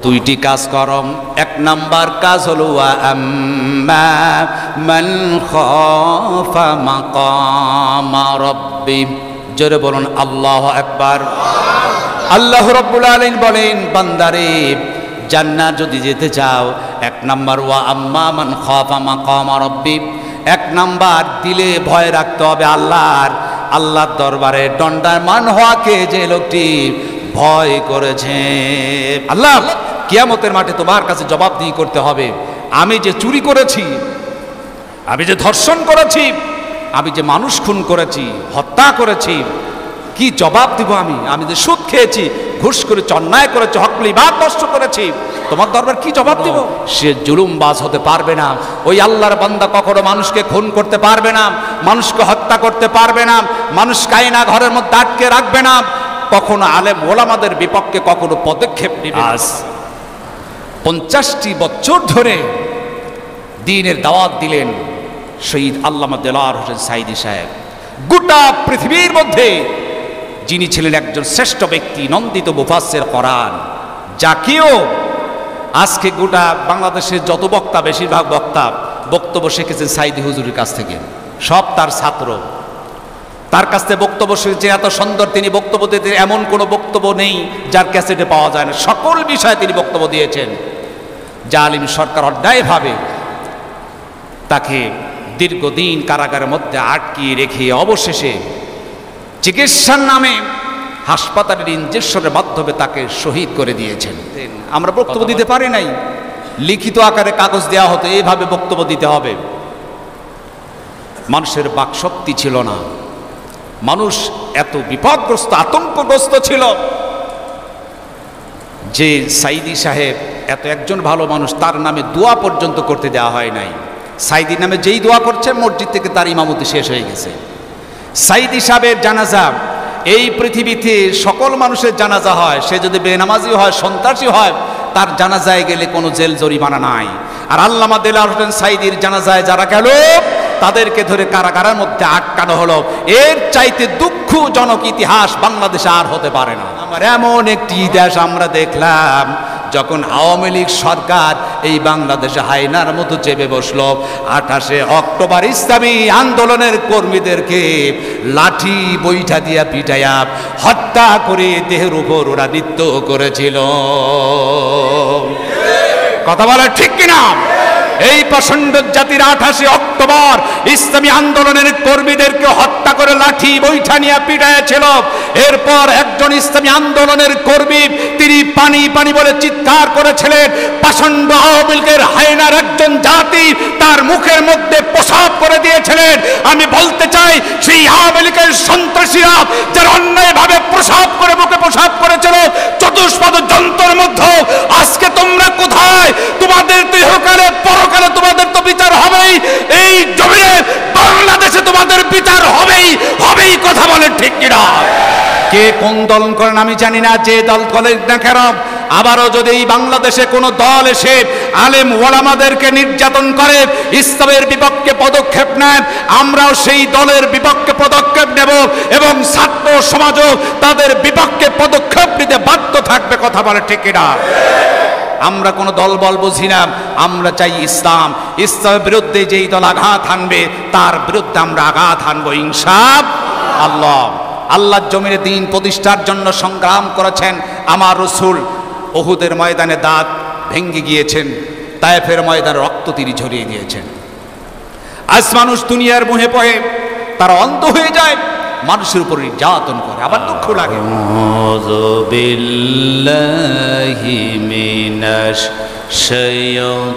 দুইটি কাজ করম। এক নাম্বার কাজ হলো ওয়া আম্মা মান খাফা মাকামা রাব্বি, জোরে বলুন আল্লাহু আকবার। আল্লাহ রাব্বুল আলামিন বলেন, বান্দারে জান্নাত যদি যেতে চাও, এক নাম্বার ওয়া আম্মা মান খাফা মাকামা রাব্বি, এক নাম্বার দিলে ভয় রাখতে হবে আল্লাহর দরবারে দণ্ডায়মান হওয়াকে, যে লোকটি ভয় করেছে। আল্লাহ কিয়ামতের মাঠে তোমার কাছে জবাবদিহি করতে হবে। আমি যে চুরি করেছি, আমি যে ধর্ষণ করেছি, আমি যে মানুষ খুন করেছি, হত্যা করেছি, কি জবাব দিব? আমি যে সুদ খেয়েছি, ঘুষ করেছি, অন্যায় করেছি, হকলি বাদ নষ্ট করেছি, তোমার দরবার কি জবাব দিব? সে জুলুমবাজ হতে পারবে না। ওই আল্লাহর বান্দা কখনো মানুষকে খুন করতে পারবে না, মানুষকে হত্যা করতে পারবে না, মানুষ কায়না ঘরের মধ্যে আটকে রাখবে না, কখনো আলেম ওলামাদের বিপক্ষে কখনো পদক্ষেপ নেবে না। 50টি বছর ধরে দ্বীনের দাওয়াত দিলেন শহীদ আল্লামা দেলাওয়ার হোসেন সাঈদী সাহেব। গোটা পৃথিবীর মধ্যে যিনি ছিলেন একজন শ্রেষ্ঠ ব্যক্তি, নন্দিত মুফাসসির কোরআন, যাকেও আজকে গোটা বাংলাদেশের যত বক্তা, বেশিরভাগ বক্তা বক্তব্য শিখেছেন সাঈদী হুজুরের কাছ থেকে, সব তার ছাত্র। তার কাছ থেকে বক্তব্য শিখেছে, এত সুন্দর তিনি বক্তব্য দিতে, এমন কোনো বক্তব্য নেই যার ক্যাসেটে পাওয়া যায় না। সকল বিষয়ে তিনি বক্তব্য দিয়েছেন। জালিম সরকার অন্যায়ভাবে তাকে দীর্ঘদিন কারাগারের মধ্যে আটকিয়ে রেখে অবশেষে চিকিৎসার নামে হাসপাতালের ইনজেকশনের মাধ্যমে তাকে শহীদ করে দিয়েছেন। আমরা বক্তব্য দিতে পারি নাই, লিখিত আকারে কাগজ দেওয়া হতো এইভাবে বক্তব্য দিতে হবে। মানুষের বাকশক্তি ছিল না, মানুষ এত বিপদগ্রস্ত, আতঙ্কগ্রস্ত ছিল যে সাঈদী সাহেব এত একজন ভালো মানুষ, তার নামে দোয়া পর্যন্ত করতে দেওয়া হয় নাই। সাঈদীর নামে যেই দোয়া করছে, মসজিদ থেকে তার ইমামতি শেষ হয়ে গেছে। সাঈদী সাহেবের জানাজা, এই পৃথিবীতে সকল মানুষের জানাজা হয়, সে যদি বেনামাজি হয়, সন্ত্রাসী হয়, তার জানাজায় গেলে কোনো জেল জরিমানা নাই। আর আল্লামা দেলাওয়ার হোসেন সাঈদীর জানাজায় যারা গেল, তাদেরকে ধরে কারাগারের মধ্যে আটকানো হলো। এর চাইতে দুঃখজনক ইতিহাস বাংলাদেশে আর হতে পারে না। আমার এমন একটি ইতিহাস আমরা দেখলাম, যখন আওয়ামী লীগ সরকার এই বাংলাদেশে হায়নার মতো চেপে বসলো, 28 অক্টোবর ইসলামী আন্দোলনের কর্মীদেরকে লাঠি বৈঠা দিয়া পিটাইয়া হত্যা করে দেহের উপর ওরা নৃত্য করেছিল। কথা বলে ঠিক কিনা? এই প্রচণ্ড জাতির 28 অক্টোবর ইসলামী আন্দোলনের কর্মীদেরকে হত্যা করে লাঠি বৈঠা নিয়ে পিটাইয়াছিল। এরপর একজন ইসলামী আন্দোলনের কর্মী, তিনি পানি পানি বলে চিৎকার করেছিলেন। প্রচণ্ড আওয়ামী লীগের হায়নার একজন জাতি তার মুখের মধ্যে প্রসাব করে দিয়েছিলেন। আমি বলতে চাই, সেই আওয়ামী লীগের সন্ত্রাসীরা যারা অন্যায়ভাবে প্রসাব করে মুখে প্রসাব করেছিল, চতুষ্পদ যন্ত্রের মধ্যে, আজকে তোমরা কোথায়? তোমাদের তো ইহকালে পরকালে তোমাদের তো বিচার হবেই। এই জমিনে বাংলাদেশে তোমাদের বিচার হবেই। কথা বলেন ঠিক কিনা? কে কোন দল করেন আমি জানি না, যে দল করেন না কেন, আবারও যদি এই বাংলাদেশে কোনো দল এসে আলেম ওলামাদেরকে নির্যাতন করে, ইসলামের বিপক্ষে পদক্ষেপ নেয়, আমরাও সেই দলের বিপক্ষে পদক্ষেপ নেব এবং ছাত্র সমাজও তাদের বিপক্ষে পদক্ষেপ নিতে বাধ্য থাকবে। কথা বলে ঠিক কিনা? আমরা কোনো দল বল বুঝি না, আমরা চাই ইসলাম। ইসলামের বিরুদ্ধে যেই দল আঘাত হানবে, তার বিরুদ্ধে আমরা আঘাত হানবো ইনশাআল্লাহ। আল্লাহর জমিনে দ্বীন প্রতিষ্ঠার জন্য সংগ্রাম করেছেন আমার রাসূল। উহুদের ময়দানে দাঁত ভেঙে গিয়েছেন, তায়েফের ময়দানে রক্ত তিনি ঝরিয়ে দিয়েছেন। আজ মানুষ দুনিয়ার মোহে পড়ে, তারা অন্ধ হয়ে যায়, মানুষের উপর নির্যাতন করে, আবার দুঃখ লাগে। আউযু বিল্লাহি মিনাশ শাইতানির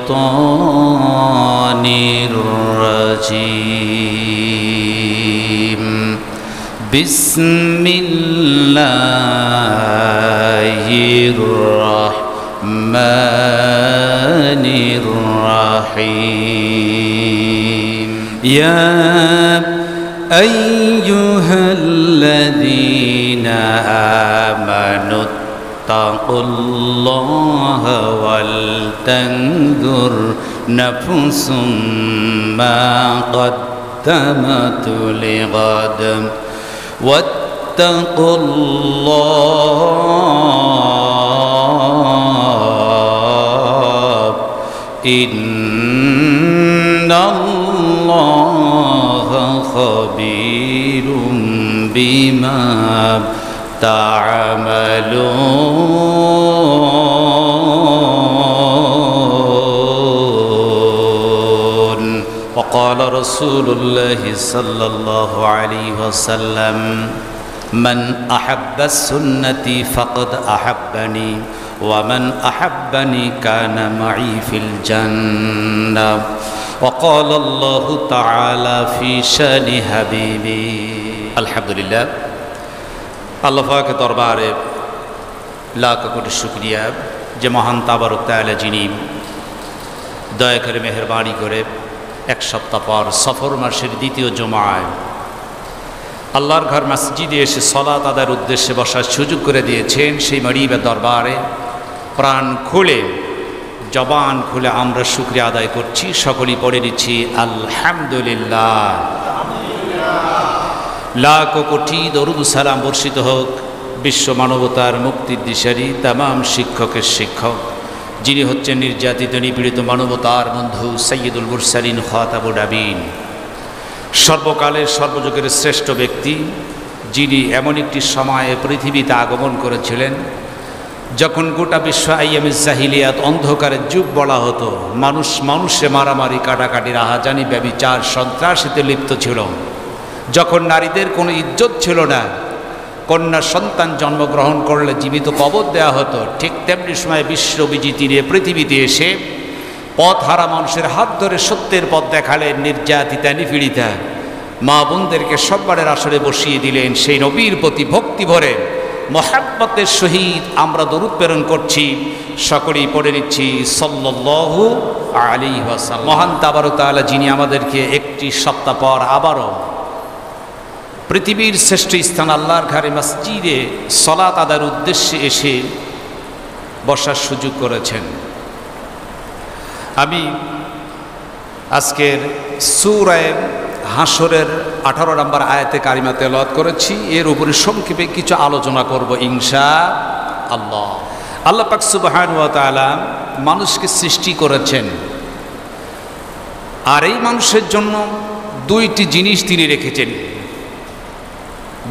রাজীম। বিসমিল্লাহির রাহমানির রাহিম। ইয়া أيها الذين آمنوا اتقوا الله ولتنظر نفس ما قدمت لغد واتقوا الله ইন্নাল্লাহা খাবীরুম বিমা তা'মালুন। وقال رسول الله صلى الله عليه وسلم من أحب السنة فقد أحبني ومن أحبني كان معي في الجنة وقال الله تعالى في شأن حبيبي الحمد لله আল্লাহ পাকের দরবারে লাখ কোটি শুকরিয়া যে মহান তাবারক তাআলা যিনি দয়া করে মেহেরবানি করে এক সপ্তাহ পর সফর মাসের দ্বিতীয় জুমায় আল্লাহর ঘর মসজিদে এসে সালাত আদায়ের উদ্দেশ্যে বসার সুযোগ করে দিয়েছেন। সেই মারিবের দরবারে প্রাণ খুলে জবান খুলে আমরা শুকরিয়া আদায় করছি। সকলেই পড়ে নিচ্ছি আলহামদুলিল্লাহ। লাখ কোটি দরুদ সালাম বর্ষিত হোক বিশ্ব মানবতার মুক্তির দিশারি তামাম শিক্ষকের শিক্ষক, যিনি হচ্ছেন নির্যাতিত নিপীড়িত মানবতার বন্ধু সৈয়দুল মুরসালিন খাতামুন নবীন, সর্বকালের সর্বযুগের শ্রেষ্ঠ ব্যক্তি, যিনি এমন একটি সময়ে পৃথিবীতে আগমন করেছিলেন যখন গোটা বিশ্ব আইয়ামে জাহিলিয়াত অন্ধকারের যুগ বলা হতো। মানুষে মারামারি, কাটাকাটি, রাহাজানি, ব্যভিচার, সন্ত্রাসীতে লিপ্ত ছিল। যখন নারীদের কোনো ইজ্জত ছিল না, কন্যা সন্তান জন্মগ্রহণ করলে জীবিত কবর দেওয়া হতো, ঠিক তেমনি সময় বিশ্ববিজিতি নিয়ে পৃথিবীতে এসে পথ হারা মানুষের হাত ধরে সত্যের পথ দেখালেন। নির্যাতিতা নিপীড়িতা মা বোনদেরকে সব্বারের আসরে বসিয়ে দিলেন। সেই নবীর প্রতি ভক্তি ভরে মহাব্বতের সহিত আমরা দরুদ প্রেরণ করছি। সকলেই পড়ে নিচ্ছি সাল্লাল্লাহু আলাইহি ওয়াসাল্লাম। মহান তাবারক তাআলা যিনি আমাদেরকে একটি সপ্তাহ পর আবারও পৃথিবীর শ্রেষ্ঠ স্থান আল্লাহর ঘরে মসজিদে সালাত আদায়ের উদ্দেশ্যে এসে বসার সুযোগ করেছেন। আমি আজকের সূরা হাশরের 18 নম্বর আয়াতে কারিমা তেলাওয়াত করেছি। এর উপরে সংক্ষেপে কিছু আলোচনা করব ইনশাআল্লাহ। আল্লাহ পাক সুবহানাহু ওয়া তাআলা মানুষকে সৃষ্টি করেছেন, আর এই মানুষের জন্য দুইটি জিনিস তিনি রেখেছেন।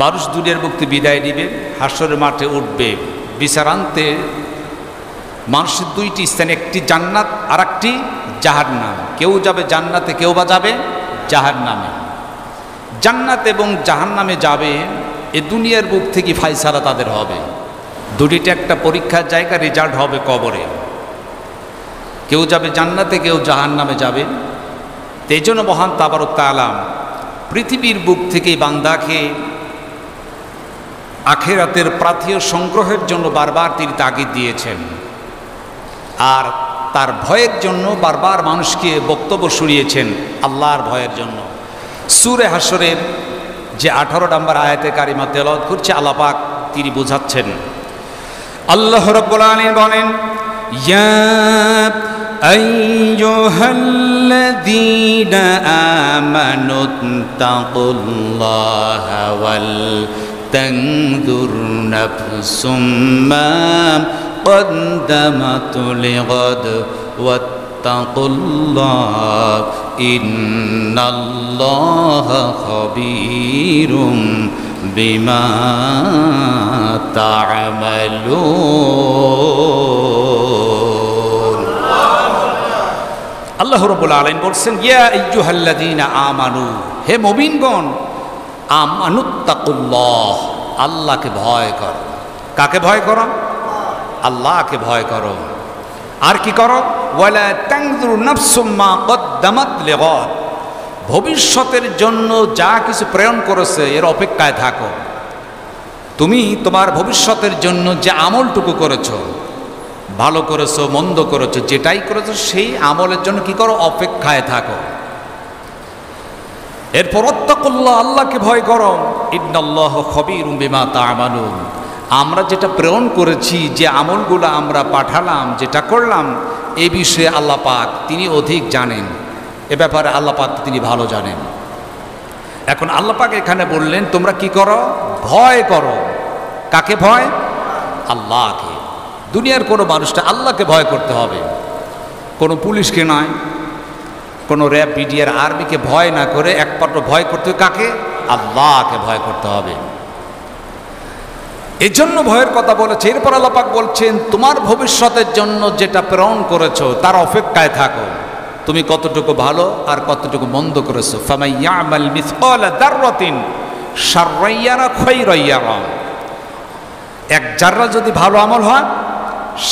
মানুষ দুনিয়ার মুক্তি বিদায় নিবে, হাশরের মাঠে উঠবে, বিচারান্তে মানুষের দুইটি স্থান, একটি জান্নাত আর একটি জাহান্নাম। কেউ যাবে জান্নাতে, কেউ বা যাবে জাহান্নামে। জান্নাত এবং জাহান্নামে যাবে এ দুনিয়ার বুক থেকে ফায়সালা তাদের হবে। দুটিটা একটা পরীক্ষার জায়গা, রেজাল্ট হবে কবরে। কেউ যাবে জান্নাতে, কেউ জাহান্নামে যাবে। এই জন্য মহান তাবারক তাআলা পৃথিবীর বুক থেকে বান্দাকে আখিরাতের প্রার্থীয় সংগ্রহের জন্য বারবার তিনি তাগিদ দিয়েছেন, আর তার ভয়ের জন্য বারবার মানুষকে বক্তব্য শুনিয়েছেন আল্লাহর ভয়ের জন্য। সূরা হাশরের যে 18 নম্বর আয়াতে কারিমা তেলাওয়াত করছে, আল্লাহ পাক তিনি বোঝাচ্ছেন। আল্লাহ রাব্বুল আলামিন বলেন, ইয়া আইয়ুহাল্লাযীনা আমানুত্তাকুল্লাহা ওয়াল তানজুর নাফসুম মা قدمت لغد واتقوا الله إن الله خبير بما تعملون। আল্লাহ রাব্বুল আলামিন বলছেন, ইয়া আইয়ুহাল্লাযীনা আমানু, হে মুমিনগণ, আমানুত্তাকুল্লাহ, আল্লাহকে ভয় করো। কাকে ভয় করো? আল্লাহকে ভয় করো। আর কি করো? ওয়ালা তানজুর নাফসুম মা কদ্দামাত লিগাদ, ভবিষ্যতের জন্য যা কিছু প্রেরণ করেছে এর অপেক্ষায় থাকো। তুমি তোমার ভবিষ্যতের জন্য যে আমলটুকু করেছো, ভালো করেছো মন্দ করেছো, যেটাই করেছো সেই আমলের জন্য কি করো? অপেক্ষায় থাকো। এরপর ওয়াত্তাকুল্লাহ, আল্লাহকে ভয় করো। ইন্নাল্লাহা খাবীরুম বিমা তা'মালুন, আমরা যেটা প্রেরণ করেছি, যে আমলগুলো আমরা পাঠালাম, যেটা করলাম, এই বিষয়ে আল্লাহ পাক তিনি অধিক জানেন। এ ব্যাপারে আল্লাহ পাক তিনি ভালো জানেন। এখন আল্লাহ পাক এখানে বললেন তোমরা কি করো? ভয় করো। কাকে ভয়? আল্লাহকে। দুনিয়ার কোনো মানুষটা আল্লাহকে ভয় করতে হবে। কোনো পুলিশকে নয়, কোনো র্যাব, বিডিআর, আর্মিকে ভয় না করে একমাত্র ভয় করতে হবে কাকে? আল্লাহকে ভয় করতে হবে। এই জন্য ভয়ের কথা বলেছে। এরপর আল্লাহ পাক বলছেন, তোমার ভবিষ্যতের জন্য যেটা প্রেরণ করেছো তার অপেক্ষায় থাকো, তুমি কতটুকু ভালো আর কতটুকু মন্দ করেছো। ফামান ইয়ামাল মিসকালা যাররাতিন শাররান ইয়ারা খায়রান ইয়ারা, এক জাররা যদি ভালো আমল হয়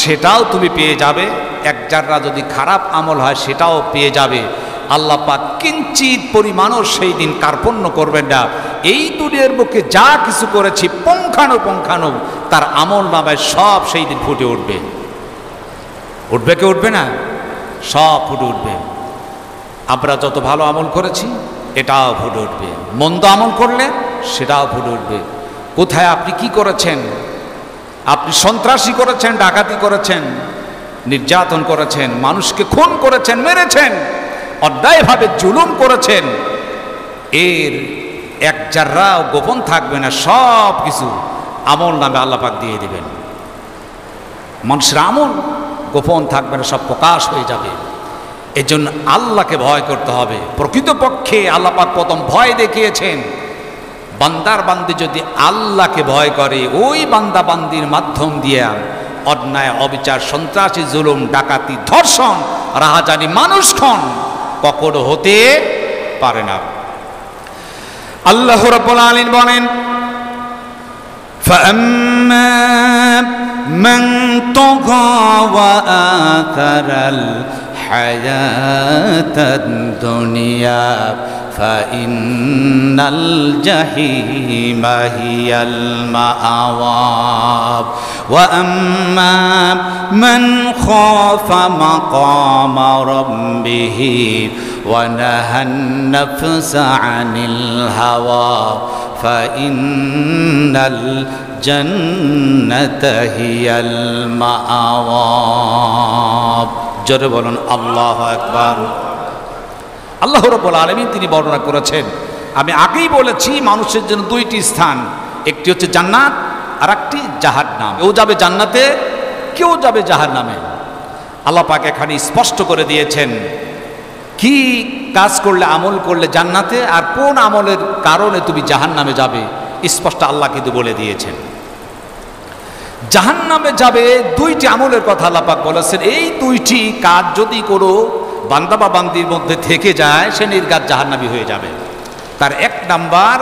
সেটাও তুমি পেয়ে যাবে, এক জাররা যদি খারাপ আমল হয় সেটাও পেয়ে যাবে। আল্লাহ পাক কিঞ্চিত পরিমাণও সেই দিন কার্পণ্য করবেন না। এই দুনিয়ার বুকে যা কিছু করেছি পুঙ্খানুপুঙ্খানু তার আমল নামায় সব সেই দিন ফুটে উঠবে। উঠবে কি উঠবে না? সব ফুটে উঠবে। আমরা যত ভালো আমল করেছি এটাও ফুটে উঠবে, মন্দ আমল করলে সেটাও ফুটে উঠবে। কোথায় আপনি কি করেছেন? আপনি সন্ত্রাসী করেছেন, ডাকাতি করেছেন, নির্যাতন করেছেন, মানুষকে খুন করেছেন, মেরেছেন, অন্যায়ভাবে জুলুম করেছেন, এর এক জাররাও গোপন থাকবে না, সব কিছু আমল নামে আল্লাহ পাক দিয়ে দিবেন। মানুষের আমল গোপন থাকবে না, সব প্রকাশ হয়ে যাবে। এই জন্য আল্লাহকে ভয় করতে হবে। প্রকৃতপক্ষে আল্লাহ পাক প্রথম ভয় দেখিয়েছেন, বান্দার বান্দি যদি আল্লাহকে ভয় করে ওই বান্দা বান্দির মাধ্যম দিয়ে অন্যায়, অবিচার, সন্ত্রাসী, জুলুম, ডাকাতি, ধর্ষণ, রাহাজানি মানুষক্ষণ কখনো হতে পারে না। আল্লাহ রাব্বুল আলামিন বলেন, ফাআম্মা মান তাগা ওয়া আথারাল হায়াতাদ দুনিয়া فإن الجحيم هي المأوى وأما من خاف مقام ربه ونهى النفس عن الهوى فإن الجنة هي المأوى জোরে বলুন আল্লাহু আকবার। আল্লাহ রাব্বুল আলামিন তিনি বর্ণনা করেছেন, আমি আগেই বলেছি মানুষের জন্য দুইটি স্থান, একটি হচ্ছে জান্নাত আর একটি জাহান্নাম। কেউ যাবে জান্নাতে, কেউ যাবে জাহান্নামে। আল্লাহ পাক এখানে স্পষ্ট করে দিয়েছেন কি কাজ করলে, আমল করলে জান্নাতে আর কোন আমলের কারণে তুমি জাহান্নামে যাবে, স্পষ্ট আল্লাহ কিন্তু বলে দিয়েছেন। জাহান্নামে যাবে দুইটি আমলের কথা আল্লাহ পাক বলেছেন। এই দুইটি কাজ যদি কোনো বান্দা বা বান্দির মধ্যে থেকে যায় সে নির্ঘাত জাহান্নামী হয়ে যাবে। তার এক নাম্বার,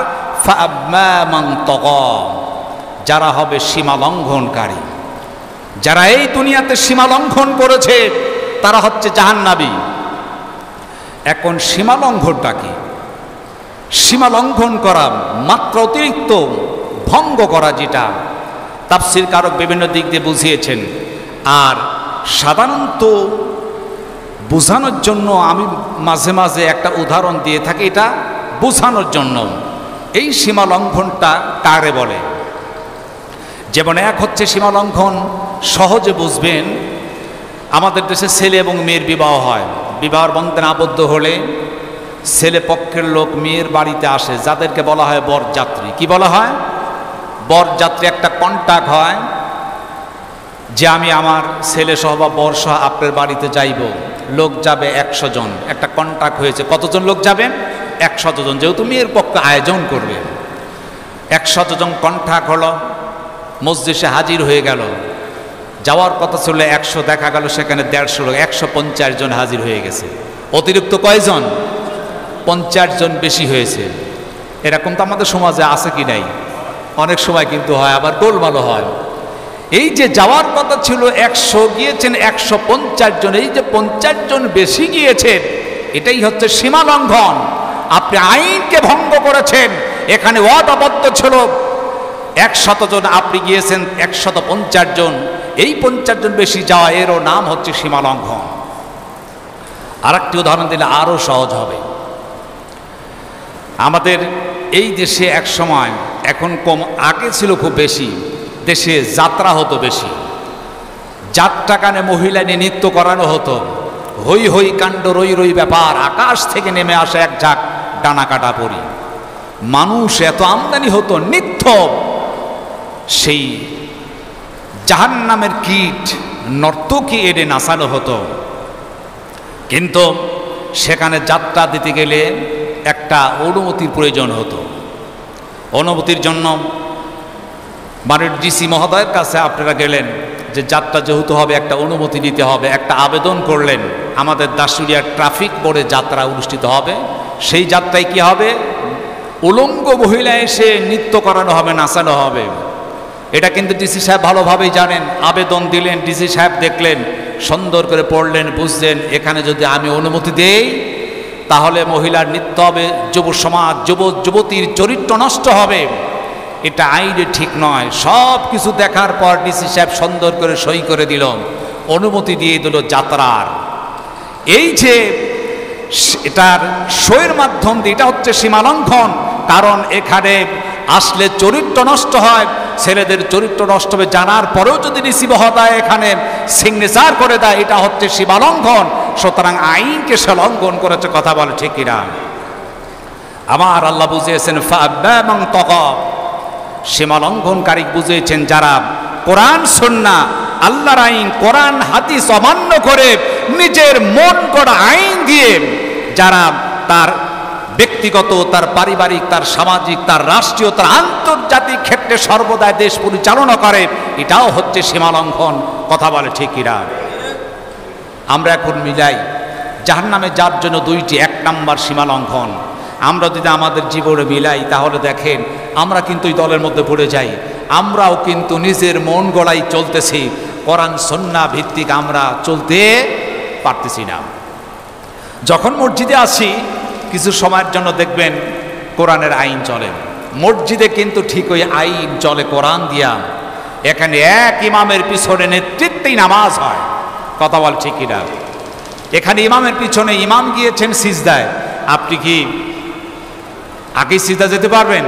ফাআম্মা মান তাগা, যারা হবে সীমা লঙ্ঘনকারী, যারা এই দুনিয়াতে সীমা লঙ্ঘন করেছে তারা হচ্ছে জাহান্নামী। এখন সীমা লঙ্ঘনটা কি? সীমা লঙ্ঘন করা মাত্রা অতিরিক্ত ভঙ্গ করা, যেটা তাফসীর কারক বিভিন্ন দিক দিয়ে বুঝিয়েছেন। আর সাধারণত বোঝানোর জন্য আমি মাঝে মাঝে একটা উদাহরণ দিয়ে থাকি, এটা বোঝানোর জন্য। এই সীমা লঙ্ঘনটা কারে বলে? যেমন এক হচ্ছে সীমা লঙ্ঘন, সহজে বুঝবেন, আমাদের দেশে ছেলে এবং মেয়ের বিবাহ হয়। বিবাহের বন্ধনে আবদ্ধ হলে ছেলে পক্ষের লোক মেয়ের বাড়িতে আসে, যাদেরকে বলা হয় বরযাত্রী। কি বলা হয়? বরযাত্রী। একটা কন্ট্যাক্ট হয় যে আমি আমার ছেলে সহ বা বর সহ আপনার বাড়িতে যাইব, লোক যাবে 100 জন। একটা কন্ট্যাক্ট হয়েছে, কতজন লোক যাবেন? 100 জন, যেহেতু মেয়ের পক্ষে আয়োজন করবে। 100 জন কন্ট্যাক্ট হলো, মসজিদে হাজির হয়ে গেল। যাওয়ার কথা ছিল 100, দেখা গেল সেখানে 150 লোক, 150 জন হাজির হয়ে গেছে। অতিরিক্ত কয়জন? 50 জন বেশি হয়েছে। এরকম তো আমাদের সমাজে আছে কি নাই? অনেক সময় কিন্তু হয়, আবার গোলমালও হয়। এই যে যাওয়ার কথা ছিল 100, গিয়েছেন 150 জন। এই যে 50 জন বেশি গিয়েছেন, এটাই হচ্ছে সীমা লঙ্ঘন। আপনি আইনকে ভঙ্গ করেছেন। এখানে ওয়াদাবদ্ধ ছিল 100 জন, আপনি গিয়েছেন 150 জন। এই 50 জন বেশি যাওয়া, এরও নাম হচ্ছে সীমা লঙ্ঘন। আর একটি উদাহরণ দিলে আরও সহজ হবে। আমাদের এই দেশে এক সময়, এখন কম, আগে ছিল খুব বেশি, দেশে যাত্রা হতো বেশি। যাত্রা কানে মহিলা নিয়ে নৃত্য করানো হতো, হই হই কাণ্ড, রই রই ব্যাপার। আকাশ থেকে নেমে আসে এক ঝাঁক ডানা কাটা পরি, মানুষ এত আমদানি হতো, নিত্য সেই জাহান্নামের কীট নর্তকী এনে নাচানো হতো। কিন্তু সেখানে যাত্রা দিতে গেলে একটা অনুমতির প্রয়োজন হতো। অনুমতির জন্য মাননীয় ডিসি মহোদয়ের কাছে আপনারা গেলেন যে যাত্রা যেহেতু হবে একটা অনুমতি নিতে হবে, একটা আবেদন করলেন। আমাদের দাসুরিয়ার ট্রাফিক বোর্ডে যাত্রা অনুষ্ঠিত হবে, সেই যাত্রায় কি হবে, উলঙ্গ মহিলা এসে নৃত্য করানো হবে, নাচানো হবে। এটা কিন্তু ডিসি সাহেব ভালোভাবেই জানেন। আবেদন দিলেন, ডিসি সাহেব দেখলেন, সুন্দর করে পড়লেন, বুঝলেন এখানে যদি আমি অনুমতি দেই তাহলে মহিলার নৃত্য হবে, যুব সমাজ যুবতীর চরিত্র নষ্ট হবে, এটা আইনে ঠিক নয়। সব কিছু দেখার পর ডিসি সাহেব সুন্দর করে সই করে দিল, অনুমতি দিয়ে দিল যাত্রার। এই যে এটার সইয়ের মাধ্যম দিয়ে এটা হচ্ছে সীমালঙ্ঘন, কারণ এখানে আসলে চরিত্র নষ্ট হয়, ছেলেদের চরিত্র নষ্ট হবে জানার পরেও যদি ডিসি মহোদয় এখানে সিগনেচার করে দেয়, এটা হচ্ছে সীমালঙ্ঘন। সুতরাং আইনকে সে লঙ্ঘন করেছে, কথা বলে ঠিক কিনা? আমার আল্লাহ বুঝিয়েছেন এবং তগব, সীমালঙ্ঘনকারী বুঝিয়েছেন যারা কোরআন সুন্নাহ আল্লাহর আইন কোরআন হাদিস অমান্য করে নিজের মন গড়া আইন দিয়ে যারা তার ব্যক্তিগত, তার পারিবারিক, তার সামাজিক, তার রাষ্ট্রীয়, তার আন্তর্জাতিক ক্ষেত্রে সর্বদাই দেশ পরিচালনা করে, এটাও হচ্ছে সীমালঙ্ঘন, কথা বলে ঠিক কিনা? আমরা এখন মিলাই জাহান্নামে যার জন্য দুইটি। এক নাম্বার সীমালঙ্ঘন। আমরা যদি আমাদের জীবনে মিলাই তাহলে দেখেন আমরা কিন্তু এই দলের মধ্যে পড়ে যাই। আমরাও কিন্তু নিজের মন গড়াই চলতেছি, কোরআন সুন্নাহ ভিত্তিক আমরা চলতে পারতেছি না। যখন মসজিদে আসি কিছু সময়ের জন্য দেখবেন কোরআনের আইন চলে, মসজিদে কিন্তু ঠিক ওই আইন চলে কোরআন দিয়া। এখানে এক ইমামের পিছনে নেতৃত্বেই নামাজ হয়, কথা বল ঠিক কিনা? এখানে ইমামের পিছনে ইমাম গিয়েছেন সিজদায়, আপনি কি আগে সিজদা যেতে পারবেন?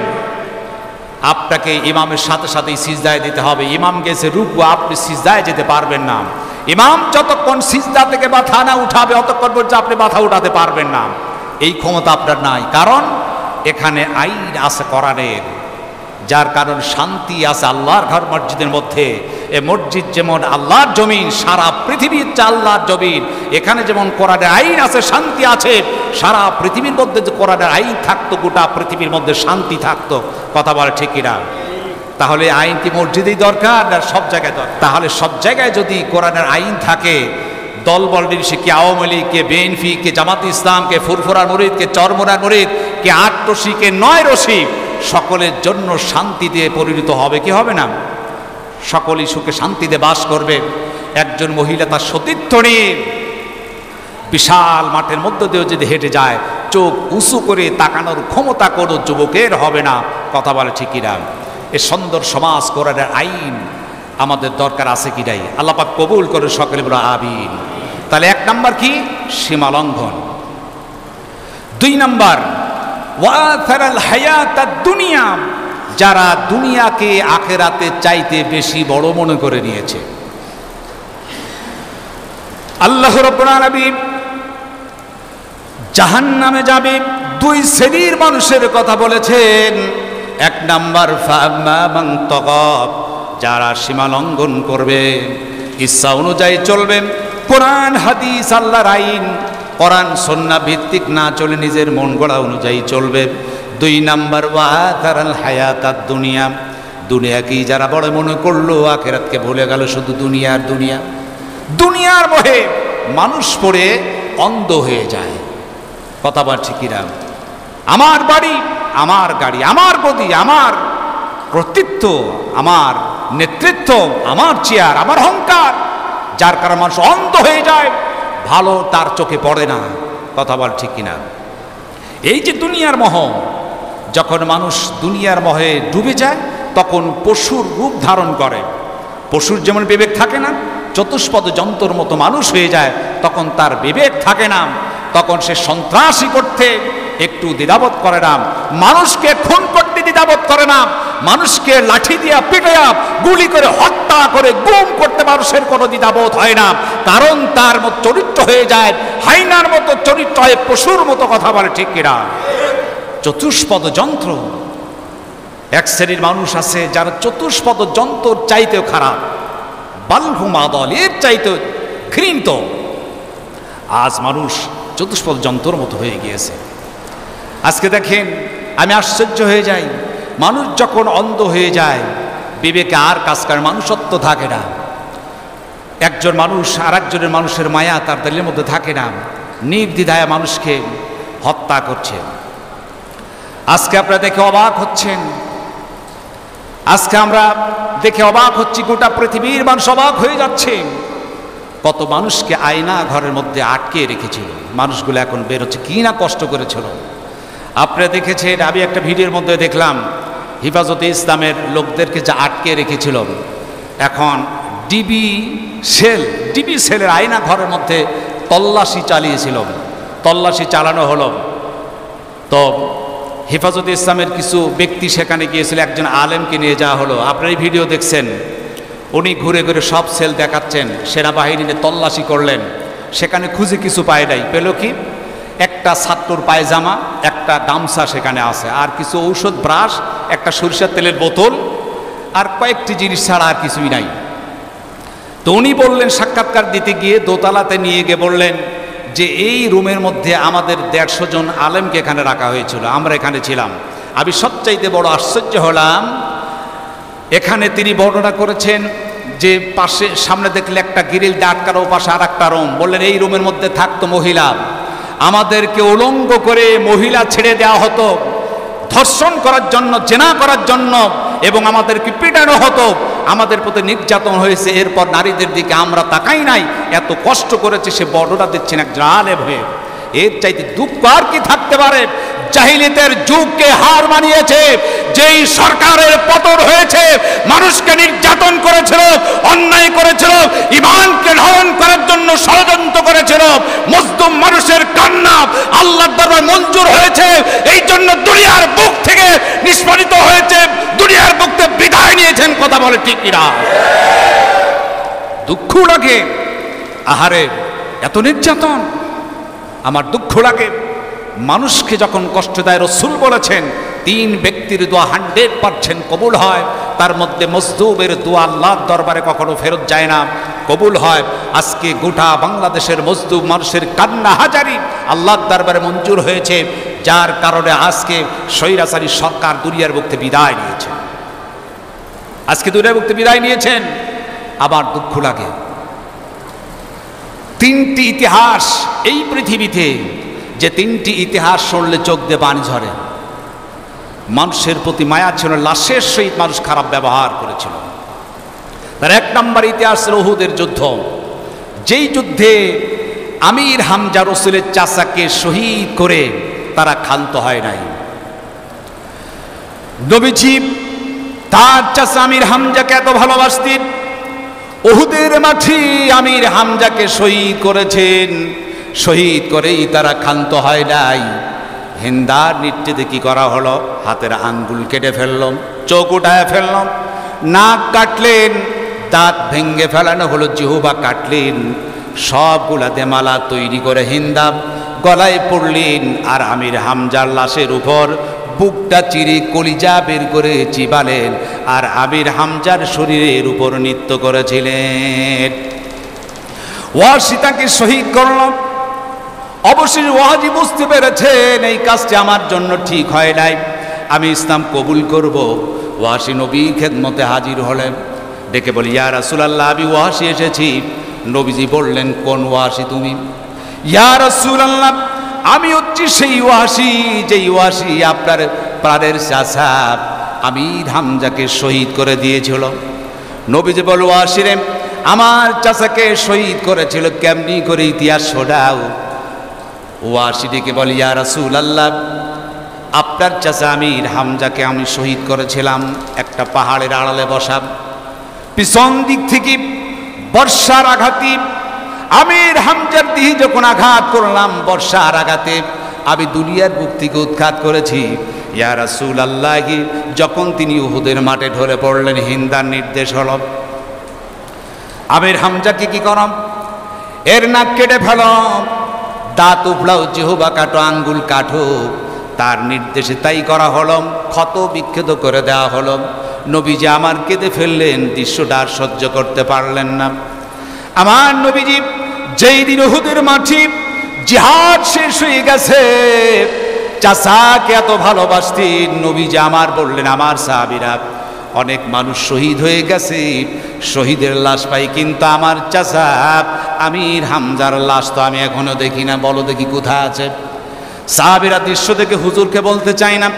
আপনাকে ইমামের সাথে সাথেই সিজদায় দিতে হবে। ইমাম গেছে রুকু, আপনি সিজদায় যেতে পারবেন না। ইমাম যতক্ষণ সিজদা থেকে মাথা না উঠাবে অতক্ষণ পর্যন্ত আপনি মাথা উঠাতে পারবেন না। এই ক্ষমতা আপনার নাই, কারণ এখানে আইন আছে কোরআনের, যার কারণ শান্তি আছে আল্লাহর ঘর মসজিদের মধ্যে। এ মসজিদ যেমন আল্লাহর জমিন, সারা পৃথিবীর যে আল্লাহর জমিন, এখানে যেমন কোরআনের আইন আছে, শান্তি আছে। সারা পৃথিবীর মধ্যে যে কোরআনের আইন থাকতো, গোটা পৃথিবীর মধ্যে শান্তি থাকতো, কথা বলে ঠিক কিনা? তাহলে আইন কি মসজিদেই দরকার না সব জায়গায় দরকার? তাহলে সব জায়গায় যদি কোরআনের আইন থাকে, দলবল নির্বিশেষে, কে আওয়ামী লীগ, কে বিএনপি, কে জামাত ইসলাম, কে ফুরফুরার মুরিদ, কে চরমোনার মুরিদ, কে ৮ রশি, কে ৯ রশি, সকলের জন্য শান্তি দিয়ে পরিণত হবে কি হবে না? সকলেই সুখে শান্তিতে বাস করবে। একজন মহিলা তার সতীর্থ নিয়ে বিশাল মাঠের মধ্য দিয়েও যদি হেঁটে যায়, চোখ উঁচু করে তাকানোর ক্ষমতা কোনো যুবকের হবে না, কথা বলে ঠিক কিনা? এ সুন্দর সমাজ কোরআনের আইন আমাদের দরকার আছে কি নাই? আল্লাহ পাক কবুল করে সকলে বলো আমিন। তাহলে এক নাম্বার কি? সীমালঙ্ঘন। দুই নাম্বার ওয়াথারাল হায়াতাদ দুনিয়া, যারা দুনিয়াকে আখিরাতের চাইতে বেশি বড় মনে করে নিয়েছে। আল্লাহ রাব্বুল আলামিন জাহান্নামে যাবে দুই শ্রেণীর মানুষের কথা বলেছেন। এক নাম্বার ফাম্মা মান তাগাব, যারা সীমা লঙ্ঘন করবে, ইচ্ছা অনুযায়ী চলবে, কোরআন হাদিস আল্লাহর আইন কোরআন সুন্নাহ ভিত্তিক না চলে নিজের মন গড়া অনুযায়ী চলবে। দুই নাম্বার ওয়াথারাল হায়াতাদ দুনিয়া, দুনিয়াকেই যারা বড় মনে করলো, আখিরাতকে ভুলে গেল, শুধু দুনিয়ার দুনিয়া। দুনিয়ার মোহে মানুষ পড়ে অন্ধ হয়ে যায়, কথা বল ঠিক কিনা? আমার বাড়ি, আমার গাড়ি, আমার গদি, আমার কর্তৃত্ব, আমার নেতৃত্ব, আমার চেয়ার, আমার অহংকার, যার কারণে মানুষ অন্ধ হয়ে যায়, ভালো তার চোখে পড়ে না, কথা বল ঠিক কিনা? এই যে দুনিয়ার মোহ, যখন মানুষ দুনিয়ার মোহে ডুবে যায় তখন পশুর রূপ ধারণ করে। পশুর যেমন বিবেক থাকে না, চতুষ্পদ যন্ত্রের মতো মানুষ হয়ে যায়, তখন তার বিবেক থাকে না, তখন সে সন্ত্রাসী করতে একটু দ্বিধাবোধ করে না, মানুষকে খুন করতে দ্বিধাবোধ করে না, মানুষকে লাঠি দিয়া পিটাইয়া গুলি করে হত্যা করে গুম করতে মানুষের কোনো দ্বিধাবোধ হয় না, কারণ তার মতো চরিত্র হয়ে যায় হাইনার মতো চরিত্র হয়, পশুর মতো, কথা বলে ঠিক কিনা? চতুষ্পদ যন্ত্র। এক শ্রেণীর মানুষ আছে যারা চতুষ্পদ যন্ত্র চাইতেও খারাপ, বালহুম আদল, এর চাইতে ঘৃণিত। আজ মানুষ চতুষ্পদ যন্ত্রর মতো হয়ে গিয়েছে। আজকে দেখেন, আমি আশ্চর্য হয়ে যাই, মানুষ যখন অন্ধ হয়ে যায় বিবেকে আর কাজ করে, মানুষত্ব থাকে না। একজন মানুষ আর একজনের মানুষের মায়া তার দিলের মধ্যে থাকে না, নির্দ্বিধায় মানুষকে হত্যা করছে। আজকে আপনারা দেখে অবাক হচ্ছেন, আজকে আমরা দেখে অবাক হচ্ছি, গোটা পৃথিবীর মানুষ অবাক হয়ে যাচ্ছে। কত মানুষকে আয়না ঘরের মধ্যে আটকে রেখেছিল, মানুষগুলো এখন বেরোচ্ছে, কি না কষ্ট করেছিল। আপনারা দেখেছেন, আমি একটা ভিডিওর মধ্যে দেখলাম হেফাজতে ইসলামের লোকদেরকে যা আটকে রেখেছিল, এখন ডিবি সেলের আয়না ঘরের মধ্যে তল্লাশি চালিয়েছিল, তল্লাশি চালানো হলো। তো হেফাজতে ইসলামের কিছু ব্যক্তি সেখানে গিয়েছিল, একজন আলেমকে নিয়ে যাওয়া হলো। আপনারা এই ভিডিও দেখছেন, উনি ঘুরে ঘুরে সব সেল দেখাচ্ছেন, সেনাবাহিনী তল্লাশি করলেন, সেখানে খুঁজে কিছু পায় নাই। পেল কি? একটা ছাত্রর পায়জামা, একটা গামছা সেখানে আছে, আর কিছু ঔষধ, ব্রাশ, একটা সরিষার তেলের বোতল, আর কয়েকটি জিনিস ছাড়া আর কিছুই নাই। তো উনি বললেন, সাক্ষাৎকার দিতে গিয়ে দোতলাতে নিয়ে গিয়ে বললেন যে এই রুমের মধ্যে আমাদের 150 জন আলেমকে এখানে রাখা হয়েছিল, আমরা এখানে ছিলাম। আমি সবচাইতে বড় আশ্চর্য হলাম, এখানে তিনি বর্ণনা করেছেন যে পাশে সামনে দেখলে একটা গ্রিল দিয়ে আটকানো, পাশে আর একটা রুম, বললেন এই রুমের মধ্যে থাকতো মহিলা, আমাদেরকে উলঙ্গ করে মহিলা ছেড়ে দেওয়া হতো ধর্ষণ করার জন্য, জেনা করার জন্য, এবং আমাদেরকে পিটানো হতো, আমাদের প্রতি নির্যাতন হয়েছে। এরপর নারীদের দিকে আমরা তাকাই নাই, এত কষ্ট করেছে। সে বর্ণনা দিচ্ছেন একজন আলেম হয়ে। এর চাইতে দুঃখ আর কি থাকতে পারে? জাহিলিয়াতের যুগকে হার মানিয়েছে, যেই সরকারের পতন হয়েছে, মানুষকে নির্যাতন করেছিল, অন্যায় করেছিল, ঈমানকে হরণ করার জন্য ষড়যন্ত্র করেছিল। মজলুম মানুষের কান্না আল্লাহর দরবারে মঞ্জুর হয়েছে, এই জন্য দুনিয়ার বুক থেকে নিষ্পাদিত হয়েছে, দুনিয়ার বুক থেকে বিদায় নিয়েছেন। কথা বলে ঠিক কিনা? দুঃখ লাগে, আহারে এত নির্যাতন, আমার দুঃখ লাগে। মানুষকে যখন কষ্ট দেয়, রাসূল বলেছেন 3 ব্যক্তির দোয়া 100% কবুল হয়, তার মধ্যে মজলুমের দোয়া আল্লাহর দরবারে কখনো ফেরত যায় না, কবুল হয়। আজকে গোটা বাংলাদেশের মজলুম মানুষের কান্না হাজারি আল্লাহর দরবারে মঞ্জুর হয়েছে, যার কারণে আজকে স্বৈরাচারী সরকার দুনিয়ার বুক থেকে বিদায় নিয়েছে। আজকে দুনিয়ার বুক থেকে বিদায় নিয়েছেন। আবার দুঃখ লাগে, 3টি ইতিহাস এই পৃথিবীতে, যে 3টি ইতিহাস শুনলে চোখ দিয়ে পানি ঝরে। মানুষের প্রতি মায়া ছিল, লাশের সহিত মানুষ খারাপ ব্যবহার করেছিল। তার 1 নম্বর ইতিহাস ছিল উহুদের যুদ্ধ, যেই যুদ্ধে আমির হামজা রাসূলের চাচাকে শহীদ করে তারা ক্ষান্ত হয় নাই। নবীজি তার চাচা আমির হামজাকে এত ভালোবাসতেন, উহুদের মাঠে আমির হামজাকে শহীদ করেছেন, শহীদ করেই তারা ক্ষান্ত হয় নাই। হিন্দার নৃত্যে কি করা হলো? হাতের আঙ্গুল কেটে ফেললাম, চোখ উঠায় ফেললাম, নাক কাটলেন, দাঁত ভেঙ্গে ফেলানো হলো, জিহ্বা কাটলেন, সবগুলাতে মালা তৈরি করে হিন্দা গলায় পড়লেন, আর আমির হামজার লাশের উপর বুকটা চিরে কলিজা বের করে চিবালেন, আর আমির হামজার শরীরের উপর নৃত্য করেছিলেন। ওয়াসি তাকে শহীদ করলাম। অবশ্যই ওয়াজি বুঝতে পেরেছেন এই কাজটি আমার জন্য ঠিক হয় নাই, আমি ইসলাম কবুল করব। ওয়াসি নবীর খেদমতে হাজির হলেন, ডেকে বলি, ইয়া রাসূলুল্লাহ, আমি ওয়াসি এসেছি। নবীজি বললেন, কোন ওয়াসি তুমি? ইয়া রাসূলুল্লাহ, আমি হচ্ছি সেই ওয়াসি, যেই ওয়াসি আপনার প্রাণের চাচা আমির হামজাকে শহীদ করে দিয়েছিল। নবীজি বল, ওয়াসি রে, আমার চাচাকে শহীদ করেছিল কেমনি করে, ইতিহাস শোনাও। ওয়াসি ডেকে বলে, ইয়া রাসূলুল্লাহ, আপনার চাচা আমির হামজাকে আমি শহীদ করেছিলাম একটা পাহাড়ের আড়ালে বসা, পিছন দিক থেকে বর্ষার আঘাতে আমির হামজার দিহি যখন আঘাত করলাম, বর্ষার আঘাতে আমি দুনিয়ার বুক থেকে উৎখাত করেছি। ইয়া রাসূলুল্লাহ, যখন তিনি উহুদের মাঠে ঢলে পড়লেন, হিন্দার নির্দেশ হল, আমির হামজাকে কি করম? এর নাক কেটে ফেলো, দাঁত উপড়াও, জিহ্বা কাটো, আঙ্গুল কাটো। তার নির্দেশে তাই করা হলো, ক্ষত বিক্ষত করে দেওয়া হলো। নবীজি আমার কেঁদে ফেললেন, দৃশ্যটা আর সহ্য করতে পারলেন না। আমার নবীজি যেই দিন উহুদের মাঠে জিহাদ শেষ হয়ে গেছে, চাচাকে এত ভালোবাসতেন নবীজি আমার বললেন, আমার সাহাবীরা অনেক মানুষ শহীদ হয়ে গেছে, শহীদের লাশ পাই, কিন্তু আমার চাচা আমির হামজার লাশ তো আমি এখনো দেখি না, বলো দেখি কোথায় আছে। সাহাবীরা দৃশ্য দেখে হুজুরকে বলতে চাই না,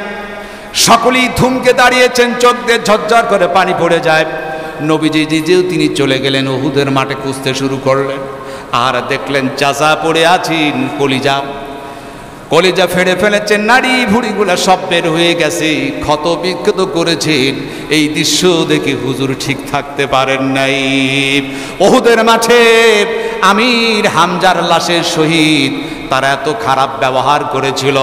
সকলেই থমকে দাঁড়িয়েছেন, চোখ দিয়ে ঝরঝর করে পানি পড়ে যায়। নবীজি নিজেও তিনি চলে গেলেন, উহুদের মাঠে খুঁজতে শুরু করলেন, আর দেখলেন চাচা পড়ে আছেন, কলিজা ফেড়ে ফেলেছেন, নাড়ি ভুড়িগুলা সব বের হয়ে গেছে, ক্ষত বিক্ষত করেছেন। এই দৃশ্য দেখে হুজুর ঠিক থাকতে পারেন নাই। উহুদের মাঠে আমির হামজার লাশের শহীদ, তারা এত খারাপ ব্যবহার করেছিল,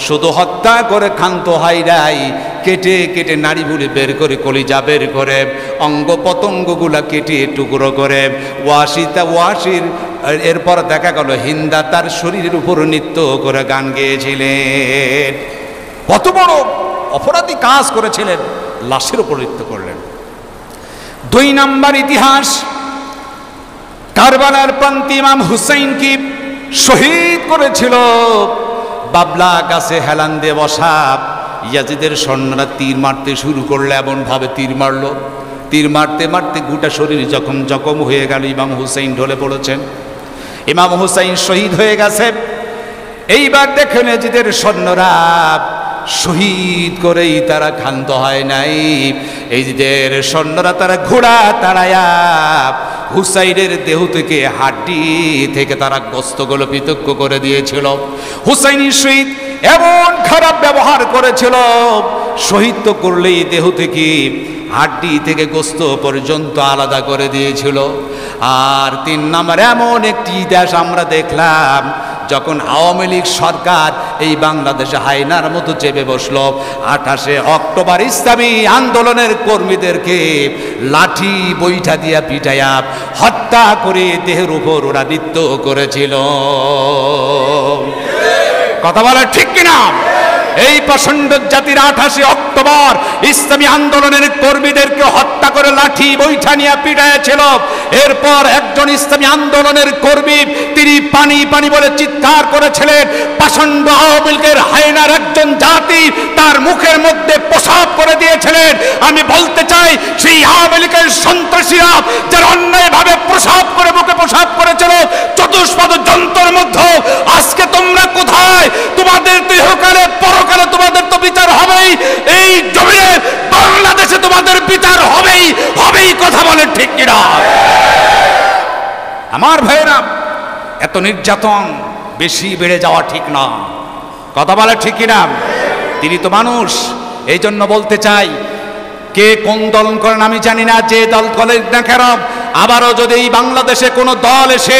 শুধু হত্যা করে ক্ষান্ত হয় নাই, কেটে কেটে নাড়ি ভুড়ি বের করে, কলিজা বের করে, অঙ্গ পতঙ্গগুলা কেটে টুকরো করে, ওয়াসির এরপর দেখা গেল হিন্দা তার শরীরের উপর নৃত্য করে গান গেয়েছিলেন। কত বড় অপরাধী কাজ করেছিলেন, লাশের উপর নৃত্য করলেন। 2 নাম্বার ইতিহাস, কারবালার প্রান্তে ইমাম হুসাইনকে শহীদ করেছিল বাবলা গাছে হেলান দিয়ে বসা। ইয়াজিদের সৈন্যরা তীর মারতে শুরু করলো, এমন ভাবে তীর মারলো, তীর মারতে মারতে গোটা শরীর জখম জখম হয়ে গেল। ইমাম হুসাইন ঢলে পড়েছেন, ইমাম হুসাইন শহীদ হয়ে গেছে। এইবার দেখেন ইয়াজিদের সৈন্যরা শহীদ করেই তারা ক্ষান্ত হয় নাই। ইয়াজিদের সৈন্যরা তারা ঘোড়া তাড়ায়া হুসাইনের দেহ থেকে, হাড্ডি থেকে তারা গোস্তগুলো পৃথক করে দিয়েছিল। হুসাইনের শহীদ এমন খারাপ ব্যবহার করেছিল, শহীদ তো করলেই দেহ থেকে, হাড্ডি থেকে গোস্ত পর্যন্ত আলাদা করে দিয়েছিল। আর 3 নাম্বার এমন একটি দেশ আমরা দেখলাম, যখন আওয়ামী লীগ সরকার এই বাংলাদেশে হায়নার মতো চেপে বসলো, 28 অক্টোবর ইসলামী আন্দোলনের কর্মীদেরকে লাঠি বৈঠা দিয়া পিটাইয়া হত্যা করে দেহের উপর ওরা নৃত্য করেছিল। কথা বলে ঠিক কিনা? এই প্রচণ্ড জাতির 28 অক্টোবর ইসলামী আন্দোলনের কর্মীদেরকে হত্যা করে লাঠি বৈঠা নিয়ে পিটাইছিল। এরপর একজন ইসলামী আন্দোলনের কর্মী তিনি পানি পানি বলে চিৎকার করেছিলেন। প্রচণ্ড আওয়ামী লীগের হায়নার একজন জাতি তার মুখের মধ্যে প্রসাব করে দিয়েছিলেন। আমি বলতে চাই, সেই আওয়ামী লীগের সন্ত্রাসীরা যারা অন্যায়ভাবে প্রসাব করে মুখে প্রসাব করেছিল চতুষ্পদ যন্ত্রের মধ্যে, আজকে তোমরা কোথায়? তোমাদের দেহকালে পরকালে তোমাদের তো বিচার হবেই, এই জমিনে বাংলাদেশে তোমাদের বিচার হবেই হবেই। কথা বলেন ঠিক কিনা? আমার ভাইয়েরা, এত নির্যাতন বেশি বেড়ে যাওয়া ঠিক না। কথা বলে ঠিক কিনা? তিনি তো মানুষ। এই জন্য বলতে চাই, কে কোন দল করেন আমি জানি না, যে দল করেন না কেন, আবারও যদি এই বাংলাদেশে কোনো দল এসে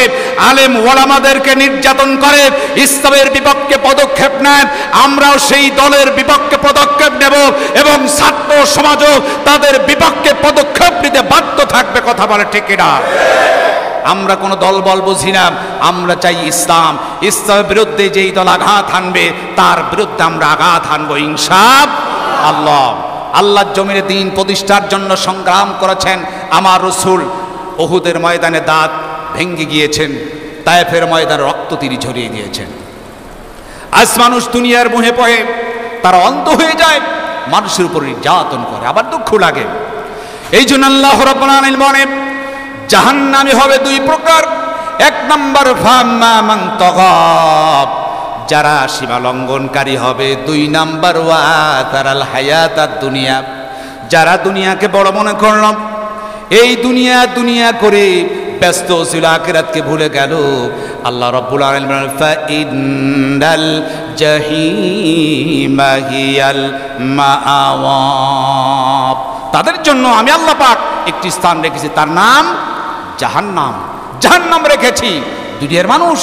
আলেম ওলামাদেরকে নির্যাতন করে, ইসলামের বিপক্ষে পদক্ষেপ নেয়, আমরাও সেই দলের বিপক্ষে পদক্ষেপ নেব এবং ছাত্র সমাজও তাদের বিপক্ষে পদক্ষেপ নিতে বাধ্য থাকবে। কথা বলে ঠিক কিনা? আমরা কোনো দল বল বুঝি না, আমরা চাই ইসলাম। ইসলামের বিরুদ্ধে যেই দল আঘাত হানবে তার বিরুদ্ধে আমরা আঘাত হানবো ইনশাআল্লাহ। আল্লাহর জমিনে দ্বীন প্রতিষ্ঠার জন্য সংগ্রাম করেছেন আমার রাসূল। উহুদের ময়দানে দাঁত ভেঙে গিয়েছেন, তায়েফের ময়দানে রক্ত তিনি ঝরিয়ে দিয়েছেন। আজ মানুষ দুনিয়ার মোহে পড়ে, তারা অন্ধ হয়ে যায়, মানুষের উপর নির্যাতন করে, আবার দুঃখ লাগে। এই জন্য আল্লাহ রাব্বুল আলামিন বলেন, জাহান্নামী হবে 2 প্রকার। 1 নাম্বার ফাম্মা মান তাগাব, যারা সীমা লঙ্ঘনকারী হবে। 2 নাম্বার ওয়া তারাল হায়াতাদ দুনিয়া, যারা দুনিয়াকে বড় মনে করল, এই দুনিয়া দুনিয়া করে ব্যস্ত ছিল, আখিরাতকে ভুলে গেল। আল্লাহ রাব্বুল আলামিন বলেন, ফা ইন্নাল জাহিমা হিয়াল মাআওয়া, তাদের জন্য আমি আল্লাহ পাক একটি স্থান রেখেছি, তার নাম জাহান্নাম। জাহান্নাম রেখেছি। দুনিয়ার মানুষ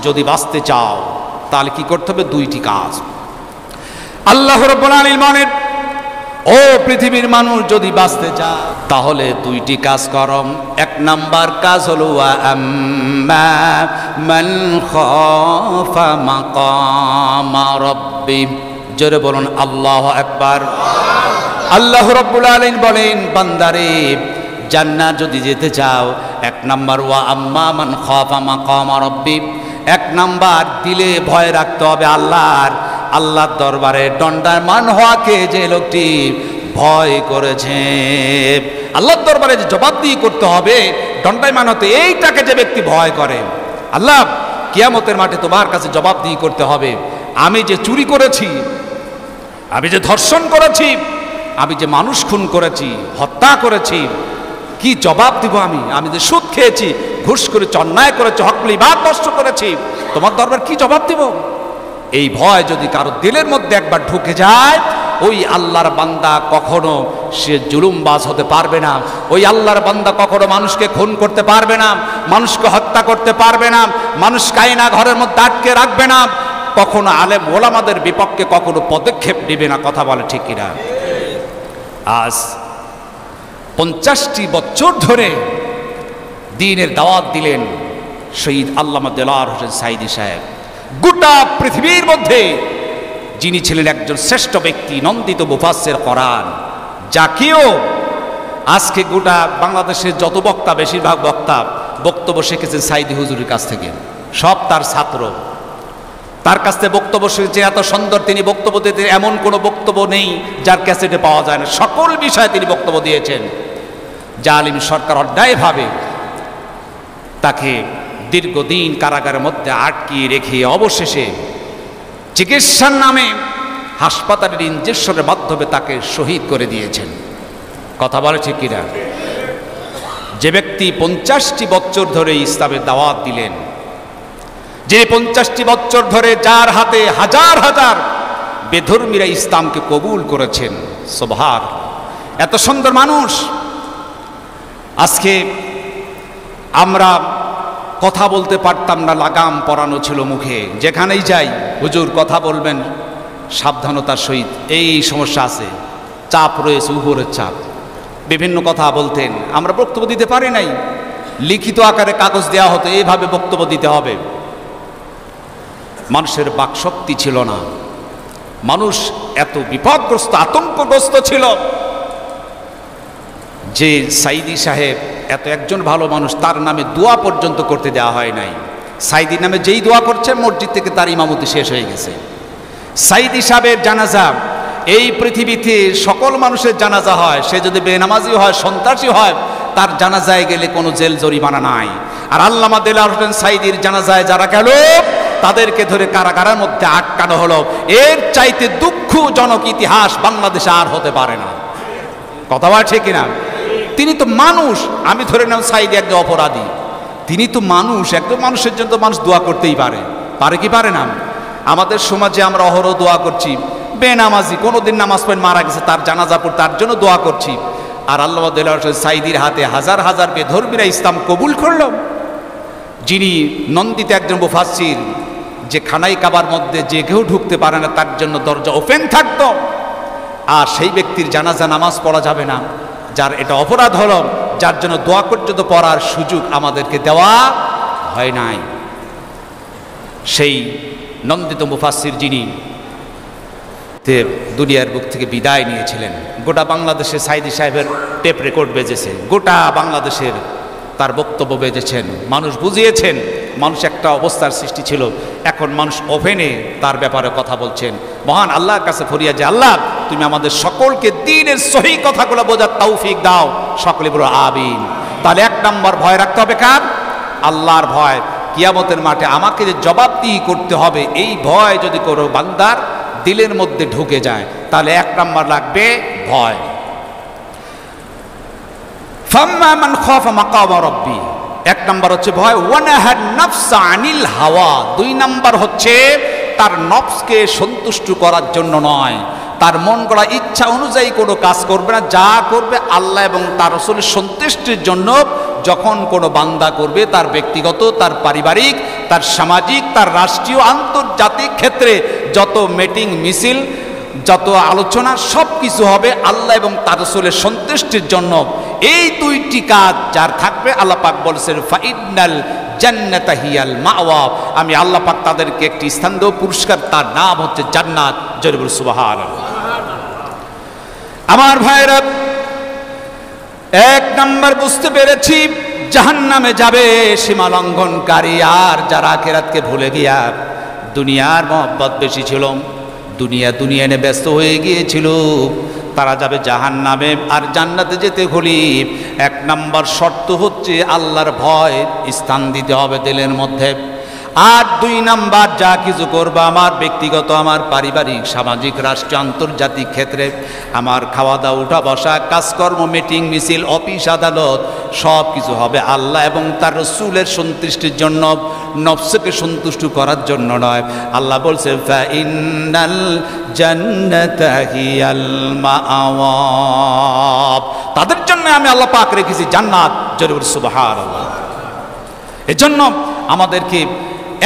যদি বাঁচতে চাও তাহলে কি করতে হবে? 2টি কাজ। আল্লাহ রাব্বুল আলামিন বলেন, ও পৃথিবীর মানুষ, যদি বাঁচতে চাও তাহলে 2টি কাজ করো। 1 নাম্বার কাজ হলো ওয়া আম্মা মান খাফা মাকামা রাব্বি, জোরে বলুন আল্লাহু আকবার। আল্লাহ রাব্বুল আলামিন বলেন, বান্দারে জান্নাত যদি যেতে চাও, 1 নাম্বার ওয়া আম্মা মান খাফা মাকাম রাব্বি, 1 নাম্বার দিলে ভয় রাখতে হবে আল্লাহর দরবারে দণ্ডায়মান হওয়াকে যে লোকটি ভয় করেছে, আল্লাহর দরবারে যে জবাবদিহি করতে হবে, দণ্ডায়মান হতে, এইটাকে যে ব্যক্তি ভয় করে, আল্লাহ কিয়ামতের মাঠে তোমার কাছে জবাবদিহি করতে হবে, আমি যে চুরি করেছি, আমি যে ধর্ষণ করেছি, আমি যে মানুষ খুন করেছি, হত্যা করেছি, কি জবাব দিব আমি যে সুদ খেয়েছি, ঘুষ করেছি, অন্যায় করেছি, হকল ইবাদ নষ্ট করেছি, তোমার দরবার কি জবাব দিব? এই ভয় যদি কারো দিলের মধ্যে একবার ঢুকে যায়, ওই আল্লাহর বান্দা কখনো সে জুলুমবাজ হতে পারবে না, ওই আল্লাহর বান্দা কখনো মানুষকে খুন করতে পারবে না, মানুষকে হত্যা করতে পারবে না, মানুষকে আয়না ঘরের মধ্যে আটকে রাখবে না, কখনো আলেম ওলামাদের বিপক্ষে কখনো পদক্ষেপ নেবে না। কথা বলে ঠিক কিনা? আজ 50টি বছর ধরে দ্বীনের দাওয়াত দিলেন শহীদ আল্লামা দেলোয়ার হোসেন সাঈদী সাহেব। গোটা পৃথিবীর মধ্যে যিনি ছিলেন একজন শ্রেষ্ঠ ব্যক্তি, নন্দিত মুফাসসির কোরআন, যাকেও আজকে গোটা বাংলাদেশের যত বক্তা, বেশিরভাগ বক্তা বক্তব্য শিখেছেন সাঈদী হুজুরের কাছ থেকে, সব তার ছাত্র, তার কাছ থেকে বক্তব্য শিখেছে। এত সুন্দর তিনি বক্তব্য দিতে, এমন কোনো বক্তব্য নেই যার ক্যাসেটে পাওয়া যায় না, সকল বিষয়ে তিনি বক্তব্য দিয়েছেন। জালিম সরকার অন্যায়ভাবে তাকে দীর্ঘদিন কারাগারের মধ্যে আটকিয়ে রেখে অবশেষে চিকিৎসার নামে হাসপাতালের ইনজেকশনের মাধ্যমে তাকে শহীদ করে দিয়েছেন। কথা বলে ঠিক কিনা? যে ব্যক্তি 50টি বছর ধরে ইসলামের দাওয়াত দিলেন, যে 50টি বছর ধরে যার হাতে হাজার হাজার বেধর্মীরা ইসলামকে কবুল করেছেন, সুবহান, এত সুন্দর মানুষ। আজকে আমরা কথা বলতে পারতাম না, লাগাম পরানো ছিল মুখে, যেখানেই যাই হুজুর কথা বলবেন সাবধানতার সহিত, এই সমস্যা আছে, চাপ রয়েছে, উপরের চাপ, বিভিন্ন কথা বলতেন, আমরা বক্তব্য দিতে পারি নাই, লিখিত আকারে কাগজ দেওয়া হতো এইভাবে বক্তব্য দিতে হবে। মানুষের বাকশক্তি ছিল না, মানুষ এত বিপদগ্রস্ত, আতঙ্কগ্রস্ত ছিল যে সাঈদী সাহেব এত একজন ভালো মানুষ, তার নামে দোয়া পর্যন্ত করতে দেওয়া হয় নাই। সাঈদী নামে যেই দোয়া করছে, মসজিদ থেকে তার ইমামতি শেষ হয়ে গেছে। সাঈদী সাহেবের জানাজা, এই পৃথিবীতে সকল মানুষের জানাজা হয়, সে যদি বেনামাজি হয়, সন্ত্রাসী হয়, তার জানাজায় গেলে কোনো জেল জরিমানা নাই। আর আল্লামা দেলোয়ার হোসেন সাঈদীর জানাজায় যারা গেল, তাদেরকে ধরে কারাগারের মধ্যে আটকানো হলো। এর চাইতে দুঃখজনক ইতিহাস বাংলাদেশে আর হতে পারে না। কথা বলা ঠিক কিনা? তিনি তো মানুষ, আমি ধরে নাম সাঈদী একজন অপরাধী, তিনি তো মানুষ, একজন মানুষের জন্য মানুষ দোয়া করতেই পারে, পারে কি পারে না? আমাদের সমাজে আমরা অহরহ দোয়া করছি, বেনামাজি কোনোদিন নামাজ পড়ে মারা গেছে, তার জানাজা পড়ে তার জন্য দোয়া করছি। আর আল্লামা দেলোয়ার হোসেন সাঈদীর হাতে হাজার হাজার বেধর্মীরা ইসলাম কবুল করল, যিনি নন্দিত একজন মুফাসসির, যে খানাই কাবার মধ্যে যে কেউ ঢুকতে পারে না, তার জন্য দরজা ওপেন থাকতো। আর সেই ব্যক্তির জানাজা নামাজ পড়া যাবে না, যার এটা অপরাধ হলো, যার জন্য দোয়া পর্যন্ত পড়ার সুযোগ আমাদেরকে দেওয়া হয় নাই। সেই নন্দিত মুফাসসির যিনি দুনিয়ার বুক থেকে বিদায় নিয়েছিলেন, গোটা বাংলাদেশে সাঈদী সাহেবের টেপ রেকর্ড বেজেছে, গোটা বাংলাদেশের তার বক্তব্য বেজেছেন, মানুষ বুঝিয়েছেন, মানুষ একটা অবস্থার সৃষ্টি ছিল, এখন মানুষ ওভেনে তার ব্যাপারে কথা বলছেন। মহান আল্লাহর কাছে ফরিয়াদ যে আল্লাহ তুমি আমাদের সকলকে দ্বীনের সহি কথাগুলো বোঝার তৌফিক দাও, সকলে বলো আমিন। তাহলে 1 নম্বর ভয় রাখতে হবে কার? আল্লাহর ভয়। কিয়ামতের মাঠে আমাকে যে জবাবদিহি করতে হবে, এই ভয় যদি কোনো বান্দার দিলের মধ্যে ঢুকে যায়, তাহলে 1 নম্বর লাগবে ভয়। ফাম্মা মান খাফা মাকাম রাব্বি, 1 নম্বর হচ্ছে ভয়। ওয়ানাহান নাফসা আনিল হাওয়া, 2 নম্বর হচ্ছে তার নফসকে সন্তুষ্ট করার জন্য নয়, তার মন গড়া ইচ্ছা অনুযায়ী কোনো কাজ করবে না, যা করবে আল্লাহ এবং তার রাসূলের সন্তুষ্টির জন্য। যখন কোনো বান্দা করবে, তার ব্যক্তিগত, তার পারিবারিক, তার সামাজিক, তার রাষ্ট্রীয়, আন্তর্জাতিক ক্ষেত্রে যত মিটিং মিছিল, যত আলোচনা, সব কিছু হবে আল্লাহ এবং তার রাসূলের সন্তুষ্টির জন্য। এই 2টি কাজ যার থাকবে, আল্লাহ পাক বলেছেন ফাইনাল জান্নাতা হিয়াল মাওয়া, আমি আল্লাহ পাক তাদেরকে একটি স্থান দেব, পুরস্কার, তার নাম হচ্ছে জান্নাত। জোরে বলুন সুবহানাল্লাহ। আমার ভাইরা, 1 নাম্বার বুঝতে পেরেছি জাহান্নামে যাবে সীমা লঙ্ঘনকারী, আর যারা আখিরাতকে ভুলে গিয়া দুনিয়ার মহব্বত বেশি ছিল, দুনিয়া নিয়ে ব্যস্ত হয়ে গিয়েছিল, তারা যাবে জাহান্নামে। আর জান্নাতে যেতে হলে এক নাম্বার শর্ত হচ্ছে আল্লাহর ভয় স্থান দিতে হবে দিলের মধ্যে। আর দুই নাম্বার যা কিছু করবো আমার ব্যক্তিগত, আমার পারিবারিক, সামাজিক, রাষ্ট্রীয়, আন্তর্জাতিক ক্ষেত্রে, আমার খাওয়া দাওয়া, উঠা বসা, কাজকর্ম, মিটিং মিছিল, অফিস আদালত, সব কিছু হবে আল্লাহ এবং তার রাসূলের সন্তুষ্টির জন্য, নফসকে সন্তুষ্ট করার জন্য নয়। আল্লাহ বলছে ফাইনাল জান্নাতা হিয়াল মাআওয়াব, তাদের জন্য আমি আল্লাহ পাক রেখেছি জান্নাত। জরুর সুবহানাল্লাহ। এজন্য আমাদেরকে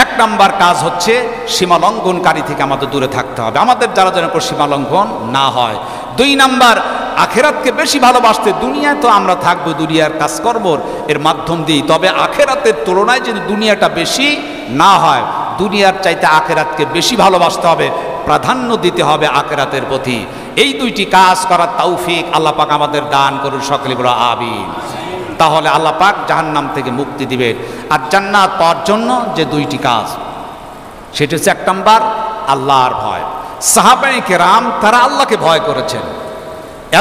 এক নাম্বার কাজ হচ্ছে সীমা লঙ্ঘনকারী থেকে আমাদের দূরে থাকতে হবে, আমাদের যারা যেন সীমা লঙ্ঘন না হয়। দুই নাম্বার আখেরাতকে বেশি ভালোবাসতে, দুনিয়ায় তো আমরা থাকবো দুনিয়ার কাজকর্মর এর মাধ্যম দিয়ে, তবে আখেরাতের তুলনায় যদি দুনিয়াটা বেশি না হয়, দুনিয়ার চাইতে আখেরাতকে বেশি ভালোবাসতে হবে, প্রাধান্য দিতে হবে আখেরাতের প্রতি। এই দুইটি কাজ করার তৌফিক আল্লাহ পাক আমাদের দান করুন, সকলে বলো আমিন। তাহলে আল্লাহ পাক জাহান্নাম থেকে মুক্তি দিবেন। আর জান্নাত পাওয়ার জন্য যে দুইটি কাজ, সেটা হচ্ছে এক নাম্বার আল্লাহর ভয়। সাহাবায়ে কেরাম তারা আল্লাহকে ভয় করেছেন,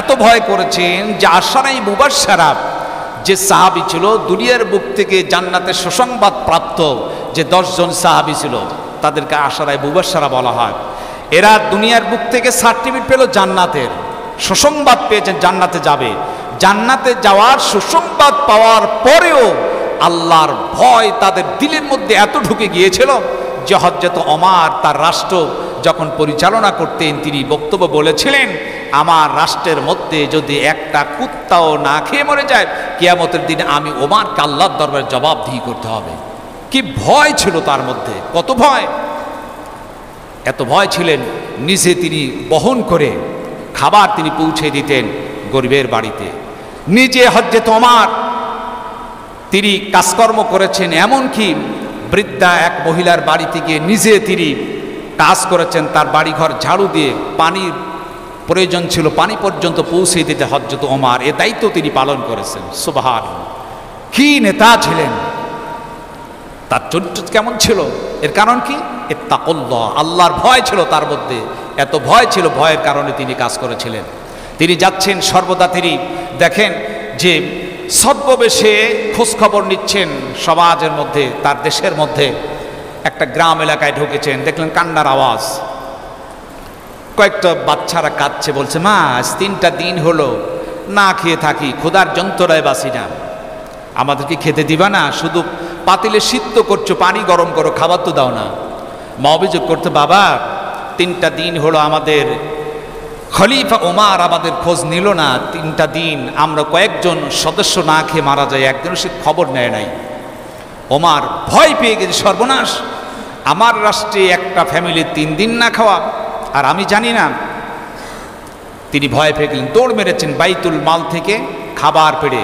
এত ভয় করেছেন যে আশারায়ে মুবাশশারা যে সাহাবী ছিল, দুনিয়ার বুক থেকে জান্নাতের সুসংবাদ প্রাপ্ত যে 10 জন সাহাবী ছিল, তাদেরকে আশারায়ে মুবাশশারা বলা হয়। এরা দুনিয়ার বুক থেকে সার্টিফিকেট পেল জান্নাতের, সুসংবাদ পেয়েছেন জান্নাতে যাবে। জান্নাতে যাওয়ার সুসংবাদ পাওয়ার পরেও আল্লাহর ভয় তাদের দিলের মধ্যে এত ঢুকে গিয়েছিল যে হযরত ওমর তার রাষ্ট্র যখন পরিচালনা করতেন, তিনি বক্তব্য বলেছিলেন, আমার রাষ্ট্রের মধ্যে যদি একটা কুত্তাও না খেয়ে মরে যায়, কিয়ামতের দিনে আমি ওমরকে আল্লাহর দরবারে জবাবদিহি করতে হবে। কি ভয় ছিল তার মধ্যে, কত ভয়! এত ভয় ছিলেন, নিজে তিনি বহন করে খাবার তিনি পৌঁছে দিতেন গরিবের বাড়িতে। নিজে হযরত ওমর তিনি কাজকর্ম করেছেন, এমনকি বৃদ্ধা এক মহিলার বাড়িতে গিয়ে নিজে তিনি কাজ করেছেন, তার বাড়িঘর ঝাড়ু দিয়ে পানির প্রয়োজন ছিল, পানি পর্যন্ত পৌঁছে দিতে হযরত ওমর এ দায়িত্ব তিনি পালন করেছেন। সুবহানাল্লাহ, কি নেতা ছিলেন! তার চরিত্র কেমন ছিল? এর কারণ কি? ইত্তাকুল্লাহ, আল্লাহর ভয় ছিল তার মধ্যে। এত ভয় ছিল, ভয়ের কারণে তিনি কাজ করেছিলেন। তিনি যাচ্ছেন সর্বদা, তিনি দেখেন যে ছদ্মবেশে খোঁজখবর নিচ্ছেন সমাজের মধ্যে, তার দেশের মধ্যে। একটা গ্রাম এলাকায় ঢুকেছেন, দেখলেন কান্নার আওয়াজ, কয়েকটা বাচ্চারা কাঁদছে, বলছে মা আজ 3টা দিন হলো না খেয়ে থাকি, ক্ষুধার যন্ত্রণায় বাঁচি না, আমাদেরকে খেতে দিবা না? শুধু পাতিলে সিদ্ধ করছো, পানি গরম করো, খাবার তো দাও না। মা অভিযোগ করতে, বাবা 3টা দিন হলো আমাদের খলিফা ওমর আমাদের খোঁজ নিল না, 3টা দিন আমরা কয়েকজন সদস্য না খেয়ে মারা যায়, একজন সে খবর নেয় নাই। ওমর ভয় পেয়ে গেছে, সর্বনাশ, আমার রাষ্ট্রে একটা ফ্যামিলির 3 দিন না খাওয়া, আর আমি জানি না। তিনি ভয় পেয়ে গেলেন, দৌড় মেরেছেন বাইতুল মাল থেকে খাবার পেড়ে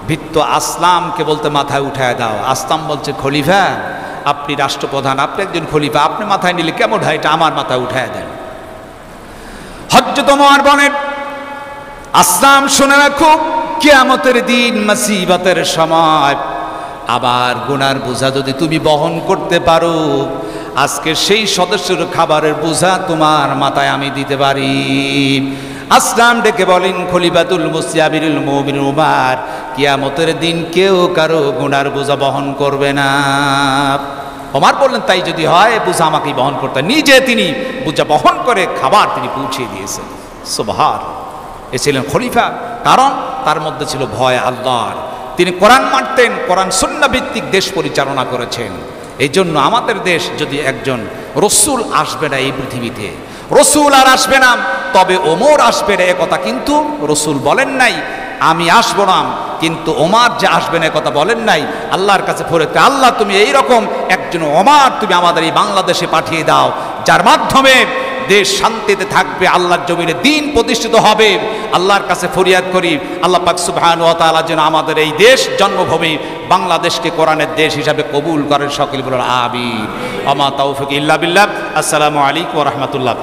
ভিত্ত আসলামকে বলতে মাথায় উঠায় দাও। আসলাম বলছে, খলিফা আপনি রাষ্ট্রপ্রধান, আপনি একজন খলিফা, আপনি মাথায় নিলে কেমন হয়, এটা আমার মাথায় উঠায় দেন। হযরত ওমর বলেন, আসলাম শুনে রাখো, কিয়ামতের দিন মুসিবতের সময় আবার গুনার বোঝা যদি তুমি বহন করতে পারো, আজকে সেই সদস্যের খাবারের বোঝা তোমার মাথায় আমি দিতে পারি। আসলাম ডেকে বলেন, খলিফাতুল মুসলিমিনুল মুমিনুল ওমর, কিয়ামতের দিন কেউ কারো গুনার বোঝা বহন করবে না। ওমর বললেন, তাই যদি হয় বোঝা আমাকেই বহন করতে। নিজে তিনি বোঝা বহন করে খাবার তিনি পৌঁছে দিয়েছেন। সুবহানাল্লাহ, এ ছিলেন খলিফা, কারণ তার মধ্যে ছিল ভয় আল্লাহর। তিনি কোরআন মানতেন, কোরআন সুন্নাহ ভিত্তিক দেশ পরিচালনা করেছেন। এই জন্য আমাদের দেশ যদি একজন রসুল আসবে না এই পৃথিবীতে, রসুল আর আসবে না, তবে ওমর আসবে না, একথা কিন্তু রসুল বলেন নাই। আমি আসবো না, কিন্তু ওমর যে আসবে না কথা বলেন নাই। আল্লাহর কাছে ফরিয়াদ, আল্লাহ তুমি এইরকম একজন ওমর তুমি আমাদের এই বাংলাদেশে পাঠিয়ে দাও, যার মাধ্যমে দেশ শান্তিতে থাকবে, আল্লাহর জমিনে দ্বীন প্রতিষ্ঠিত হবে। আল্লাহর কাছে ফরিয়াদ করি, আল্লাহ পাক সুবহানাহু ওয়া তাআলা যেন আমাদের এই দেশ জন্মভূমি বাংলাদেশকে কোরআনের দেশ হিসাবে কবুল করেন। সকলে বলেন আমিন। আমা তাওফিক ইল্লা বিল্লাহ। আসসালামু আলাইকুম ওয়া রাহমাতুল্লাহ।